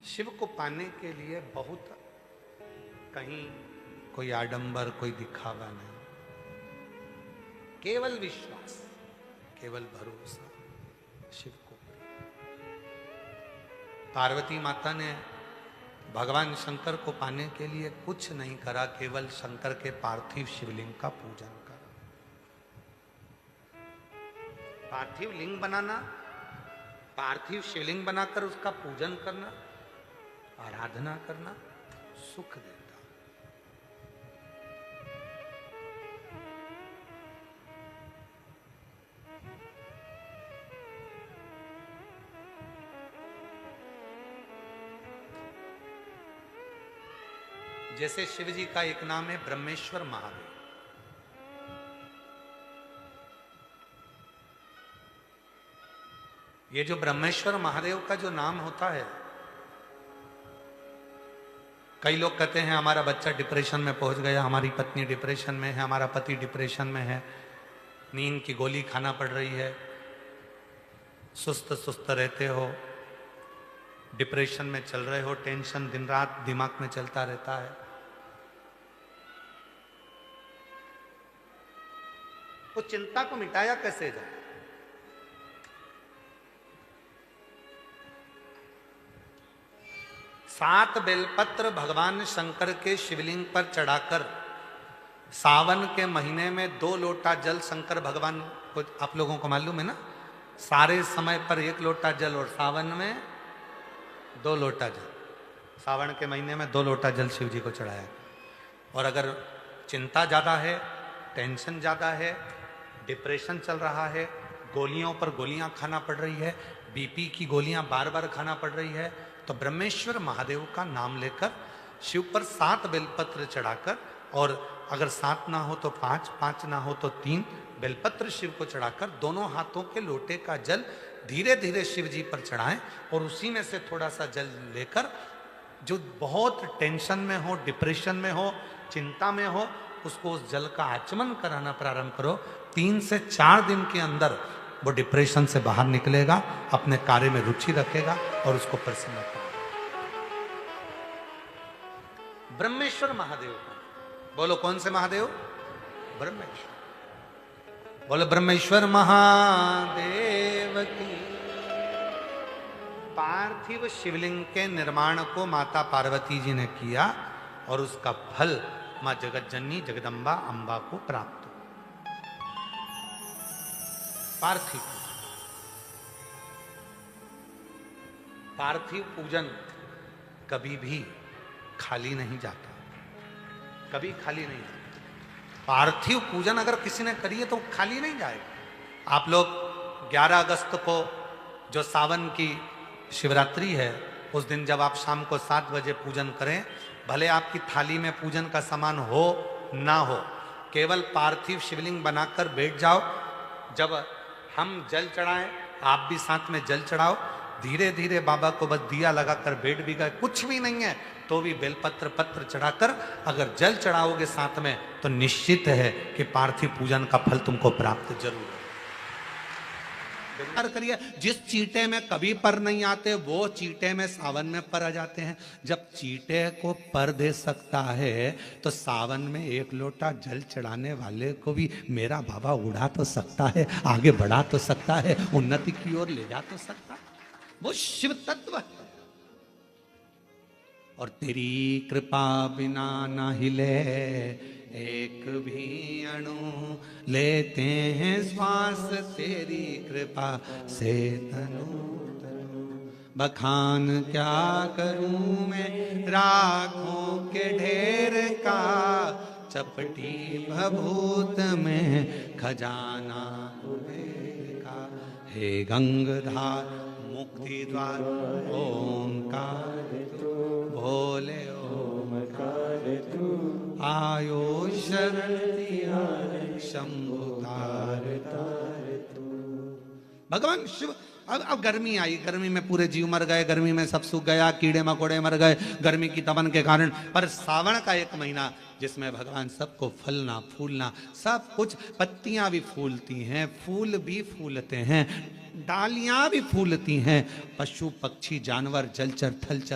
शिव को पाने के लिए बहुत कहीं कोई आडंबर, कोई दिखावा नहीं, केवल विश्वास, केवल भरोसा शिव को। पार्वती माता ने भगवान शंकर को पाने के लिए कुछ नहीं करा, केवल शंकर के पार्थिव शिवलिंग का पूजन करा। पार्थिव लिंग बनाना, पार्थिव शिवलिंग बनाकर उसका पूजन करना, आराधना करना सुख देता। जैसे शिव जी का एक नाम है ब्रह्मेश्वर महादेव। ये जो ब्रह्मेश्वर महादेव का जो नाम होता है, कई लोग कहते हैं हमारा बच्चा डिप्रेशन में पहुंच गया, हमारी पत्नी डिप्रेशन में है, हमारा पति डिप्रेशन में है, नींद की गोली खाना पड़ रही है, सुस्त सुस्त रहते हो, डिप्रेशन में चल रहे हो, टेंशन दिन रात दिमाग में चलता रहता है। तो चिंता को मिटाया कैसे जाए? सात बेलपत्र भगवान शंकर के शिवलिंग पर चढ़ाकर सावन के महीने में 2 लोटा जल शंकर भगवान को, आप लोगों को मालूम है ना, सारे समय पर 1 लोटा जल और सावन में 2 लोटा जल, सावन के महीने में 2 लोटा जल शिव जी को चढ़ाया। और अगर चिंता ज़्यादा है, टेंशन ज़्यादा है, डिप्रेशन चल रहा है, गोलियों पर गोलियां खाना पड़ रही है, बीपी की गोलियां बार बार खाना पड़ रही है, तो ब्रह्मेश्वर महादेव का नाम लेकर शिव पर 7 बेलपत्र चढ़ाकर, और अगर 7 ना हो तो 5, 5 ना हो तो 3 बेलपत्र शिव को चढ़ाकर दोनों हाथों के लोटे का जल धीरे धीरे शिव जी पर चढ़ाएं, और उसी में से थोड़ा सा जल लेकर जो बहुत टेंशन में हो, डिप्रेशन में हो, चिंता में हो, उसको उस जल का आचमन कराना प्रारंभ करो। 3 से 4 दिन के अंदर वो डिप्रेशन से बाहर निकलेगा, अपने कार्य में रुचि रखेगा और उसको प्रसन्न करेगा। ब्रह्मेश्वर महादेव का बोलो, कौन से महादेव? ब्रह्मेश्वर। बोलो ब्रह्मेश्वर महादेव की। पार्थिव शिवलिंग के निर्माण को माता पार्वती जी ने किया और उसका फल मां जगत जननी जगदम्बा अंबा को प्राप्त हुआ। पार्थिव पार्थिव पूजन कभी भी खाली नहीं जाता, कभी खाली नहीं जाता। पार्थिव पूजन अगर किसी ने करी है तो खाली नहीं जाएगा। आप लोग 11 अगस्त को जो सावन की शिवरात्रि है, उस दिन जब आप शाम को 7 बजे पूजन करें, भले आपकी थाली में पूजन का सामान हो ना हो, केवल पार्थिव शिवलिंग बनाकर बैठ जाओ। जब हम जल चढ़ाएं, आप भी साथ में जल चढ़ाओ। धीरे धीरे बाबा को बस दिया लगाकर बैठ भी गए, कुछ भी नहीं है तो भी बेलपत्र पत्र चढ़ाकर अगर जल चढ़ाओगे साथ में, तो निश्चित है कि पार्थिव पूजन का फल तुमको प्राप्त जरूर है। करिए, जिस चींटे में कभी पर नहीं आते वो चींटे में सावन में पर आ जाते हैं। जब चींटे को पर दे सकता है तो सावन में 1 लोटा जल चढ़ाने वाले को भी मेरा बाबा उड़ा तो सकता है, आगे बढ़ा तो सकता है, उन्नति की ओर ले जा तो सकता है। वो शिव तत्व है। और तेरी कृपा बिना न हिले एक भी अणु, लेते हैं श्वास तेरी कृपा से तनु तनु। बखान क्या करूं मैं राखों के ढेर का, चपटी भभूत में खजाना कुबेर का। हे गंगाधार मुक्ति द्वार ओंकार तू, भोले ओमकार तू, आयो शरण शंभु तार तार तू। भगवान शिव। अब गर्मी आई, गर्मी में पूरे जीव मर गए, गर्मी में सब सूख गया, कीड़े मकोड़े मर गए गर्मी की तपन के कारण। पर सावन का 1 महीना जिसमें भगवान सबको फलना फूलना सब कुछ, पत्तियां भी फूलती हैं, फूल भी फूलते हैं, डालियां भी फूलती हैं, पशु पक्षी जानवर जलचर थलचर